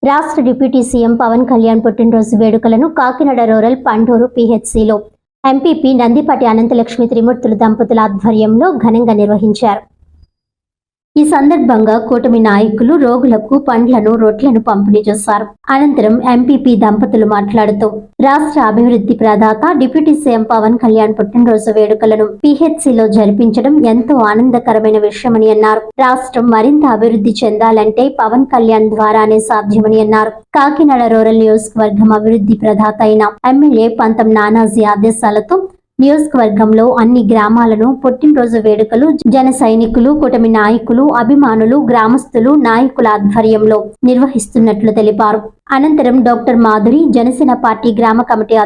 రాష్ట్ర deputy CM Pawan Kalyan పుట్టినరోజు వేడుకలను కాకినాడ రూరల్ పండూరు పీహెచ్సిలో ఎంపీపీ నందిపాటి అనంతలక్ష్మి త్రిమూర్తులు దంపతుల ఆధ్వర్యంలో ఘనంగా నిర్వహించారు. ఈ సందర్భంగా కూటమి నాయకులు రోగులకు పండ్లను, రొట్లను పంపిణీ చేశారు. అనంతరం ఎంపీపీ దంపతులు మాట్లాడుతూ రాష్ట్ర అభివృద్ధి ప్రదాత డిప్యూటీ సీఎం పవన్ కళ్యాణ్ పుట్టినరోజు వేడుకలను పీహెచ్సిలో జరిపించడం ఎంతో ఆనందకరమైన విషయమని అన్నారు. రాష్ట్రం మరింత అభివృద్ధి చెందాలంటే పవన్ కళ్యాణ్ ద్వారానే సాధ్యమని అన్నారు. కాకినాడ రూరల్ నియోజకవర్గం అభివృద్ధి ప్రదాత అయిన ఎమ్మెల్యే పంతం నానాజీ ఆదేశాలతో నియోజకవర్గంలో అన్ని గ్రామాలను పుట్టినరోజు వేడుకలు జన సైనికులు, కూటమి నాయకులు, అభిమానులు, గ్రామస్తులు, నాయకుల ఆధ్వర్యంలో నిర్వహిస్తున్నట్లు తెలిపారు. అనంతరం డాక్టర్ మాధురి జనసేన పార్టీ గ్రామ కమిటీ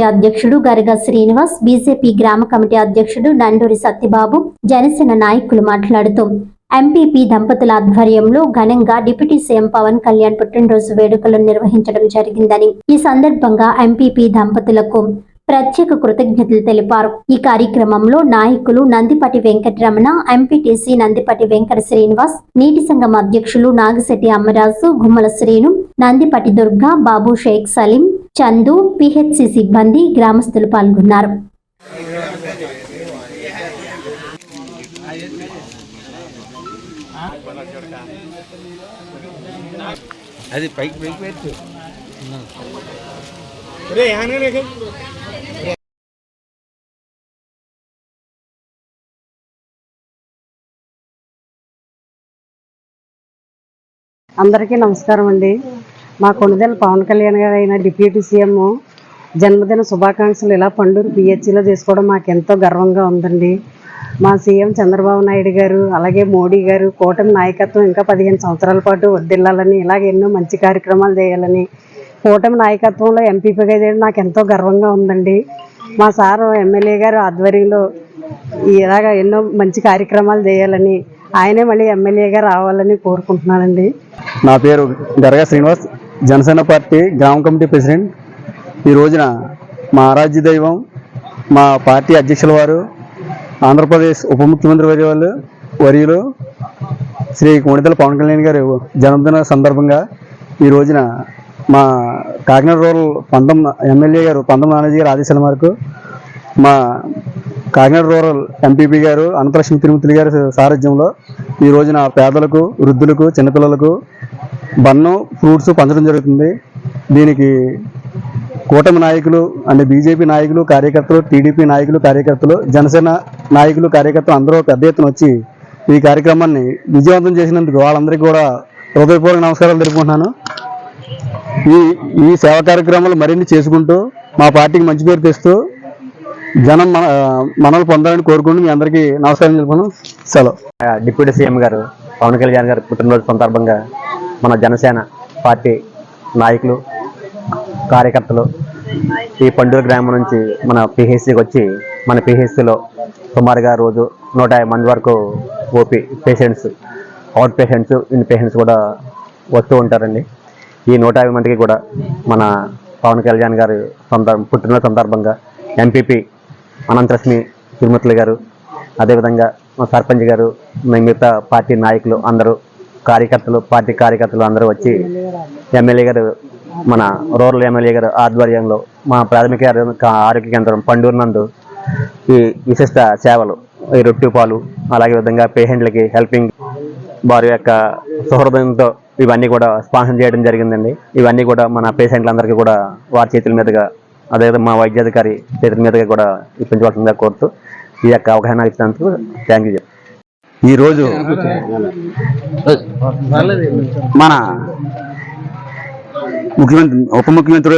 అధ్యక్షుడు గరగ శ్రీనివాస్, బీజేపీ గ్రామ కమిటీ అధ్యక్షుడు నండూరి సత్యబాబు, జనసేన నాయకులు మాట్లాడుతూ ఎంపీపీ దంపతుల ఆధ్వర్యంలో ఘనంగా డిప్యూటీ సీఎం పవన్ కళ్యాణ్ పుట్టినరోజు వేడుకలను నిర్వహించడం జరిగిందని, ఈ సందర్భంగా ఎంపీపీ దంపతులకు ప్రత్యేక కృతజ్ఞతలు తెలిపారు. ఈ కార్యక్రమంలో నాయకులు నందిపాటి వెంకటరమణ, ఎంపీటీసీ నందిపాటి వెంకట శ్రీనివాస్, నీటి సంఘం అధ్యక్షులు నాగిశెట్టి అమ్మరాజు, గుమ్మల శ్రీను, నందిపాటి దుర్గా, బాబు షేక్ సలీం, చందు, పీహెచ్సి సిబ్బంది, గ్రామస్తులు పాల్గొన్నారు. అది పైకి పెట్టు. అందరికీ నమస్కారం అండి. మా కొణిదెల పవన్ కళ్యాణ్ గారు అయిన డిప్యూటీ సీఎం జన్మదిన శుభాకాంక్షలు ఇలా పండూరు పిహెచ్సిలో చేసుకోవడం మాకు ఎంతో గర్వంగా ఉందండి. మా సీఎం చంద్రబాబు నాయుడు గారు, అలాగే మోడీ గారు కూటమి నాయకత్వం ఇంకా 15 సంవత్సరాల పాటు వర్ధిల్లాలని, ఇలాగే ఎన్నో మంచి కార్యక్రమాలు చేయాలని, కూటమి నాయకత్వంలో ఎంపీపీగా చేయడం నాకు ఎంతో గర్వంగా ఉందండి. మా సారు ఎమ్మెల్యే గారు ఆధ్వర్యంలో ఇలాగ ఎన్నో మంచి కార్యక్రమాలు చేయాలని, ఆయనే మళ్ళీ ఎమ్మెల్యేగా రావాలని కోరుకుంటున్నానండి. నా పేరు గరగ శ్రీనివాస్, జనసేన పార్టీ గ్రామ కమిటీ ప్రెసిడెంట్. ఈ రోజున మా ఆరాధ్య దైవం, మా పార్టీ అధ్యక్షుల వారు, ఆంధ్రప్రదేశ్ ఉప ముఖ్యమంత్రి వర్యులు శ్రీ కొణిదెల పవన్ కళ్యాణ్ గారు జన్మదిన సందర్భంగా ఈ రోజున మా కాకినాడ రూరల్ ఎమ్మెల్యే గారు పంతం నానాజీ గారి ఆదేశాల మేరకు మా కాకినాడ రూరల్ ఎంపీపీ గారు అనంతలక్ష్మి త్రిమూర్తులు గారి సారథ్యంలో ఈ రోజున పేదలకు, వృద్ధులకు, చిన్నపిల్లలకు బన్నం, ఫ్రూట్స్ పంచడం జరుగుతుంది. దీనికి కూటమి నాయకులు అంటే బీజేపీ నాయకులు, కార్యకర్తలు, టీడీపీ నాయకులు, కార్యకర్తలు, జనసేన నాయకులు, కార్యకర్తలు అందరూ పెద్ద ఎత్తున వచ్చి ఈ కార్యక్రమాన్ని విజయవంతం చేసినందుకు వాళ్ళందరికీ కూడా హృదయపూర్వక నమస్కారాలు తెలుపుకుంటున్నాను. ఈ సేవా కార్యక్రమాలు మరిన్ని చేసుకుంటూ మా పార్టీకి మంచి పేరు తెస్తూ జనం మనల్ని పొందాలని కోరుకుంటూ మీ అందరికీ నమస్కారం తెలుపుకున్నాను. సెలవు. డిప్యూటీ సీఎం గారు పవన్ కళ్యాణ్ గారు పుట్టినరోజు సందర్భంగా మన జనసేన పార్టీ నాయకులు, కార్యకర్తలు ఈ పండూరు గ్రామం నుంచి మన పిహెచ్సికి వచ్చి మన పిహెచ్సిలో సుమారుగా రోజు 150 మంది వరకు OP patients, out patients, in patients కూడా వస్తూ ఉంటారండి. ఈ 150 మందికి కూడా మన పవన్ కళ్యాణ్ గారు పుట్టినరోజు సందర్భంగా ఎంపీపీ అనంతలక్ష్మి త్రిమూర్తులు గారు, అదేవిధంగా మా సర్పంచ్ గారు, మిగతా పార్టీ నాయకులు అందరూ, పార్టీ కార్యకర్తలు అందరూ వచ్చి ఎమ్మెల్యే గారు, మన రూరల్ ఎమ్మెల్యే గారు ఆధ్వర్యంలో మా ప్రాథమిక ఆరోగ్య కేంద్రం పండూరు నందు ఈ విశిష్ట సేవలు, ఈ రొట్టె పాలు, అలాగే విధంగా పేషెంట్లకి హెల్పింగ్ వారి యొక్క సౌహృదయంతో ఇవన్నీ కూడా స్పాన్సర్ చేయడం జరిగిందండి. ఇవన్నీ కూడా మన పేషెంట్లందరికీ కూడా వారి చేతుల మీదుగా, అదేవిధంగా మా వైద్యాధికారి చేతుల మీదుగా కూడా ఇప్పించవలసిందిగా కోరుతూ ఈ యొక్క అవగాహన ఇచ్చినందుకు థ్యాంక్ యూ. ఈరోజు మన ఉప ముఖ్యమంత్రి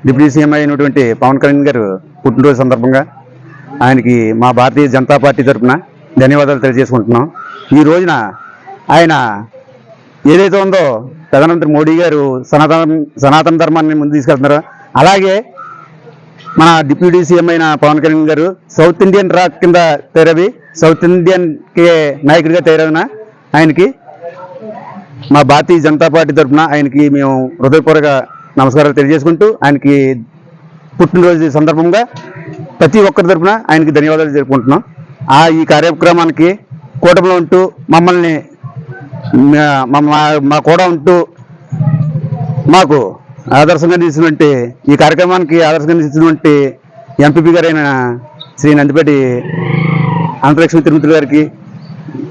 డిప్యూటీ సీఎం అయినటువంటి పవన్ కళ్యాణ్ గారు పుట్టినరోజు సందర్భంగా ఆయనకి మా భారతీయ జనతా పార్టీ తరఫున ధన్యవాదాలు తెలియజేసుకుంటున్నాం. ఈ రోజున ఆయన ఏదైతే ఉందో ప్రధానమంత్రి మోడీ గారు సనాతన ధర్మాన్ని ముందు తీసుకెళ్తున్నారో, అలాగే మన డిప్యూటీ సీఎం అయిన పవన్ కళ్యాణ్ గారు సౌత్ ఇండియన్ రాక్ కింద తయారవి సౌత్ ఇండియన్ కే నాయకుడిగా తయారైన ఆయనకి మా భారతీయ జనతా పార్టీ తరఫున ఆయనకి మేము హృదయపూర్వక నమస్కారాలు తెలియజేసుకుంటూ ఆయనకి పుట్టినరోజు సందర్భంగా ప్రతి ఒక్కరి తరఫున ఆయనకి ధన్యవాదాలు జరుపుకుంటున్నాం. ఈ కార్యక్రమానికి కూటమిలో ఉంటూ మమ్మల్ని మా కూడా ఉంటూ మాకు ఆదర్శంగా నిలిచినటువంటి ఈ కార్యక్రమానికి ఆదర్శంగా నిలిచినటువంటి ఎంపీపీ గారైన శ్రీ నందిపేటి అనంతలక్ష్మి తిరుమతులు గారికి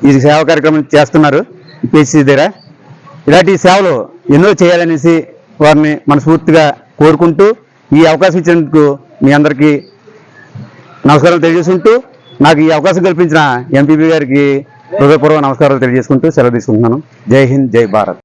ఈ సేవా కార్యక్రమం చేస్తున్నారు పిహెచ్సి దగ్గర. ఇలాంటి సేవలు ఎన్నో చేయాలనేసి వారిని మనస్ఫూర్తిగా కోరుకుంటూ ఈ అవకాశం ఇచ్చినందుకు మీ అందరికీ నమస్కారాలు తెలియజేసుకుంటూ నాకు ఈ అవకాశం కల్పించిన ఎంపీపీ గారికి హృదయపూర్వక నమస్కారాలు తెలియజేసుకుంటూ సెలవు తీసుకుంటున్నాను. జై హింద్, జై భారత్.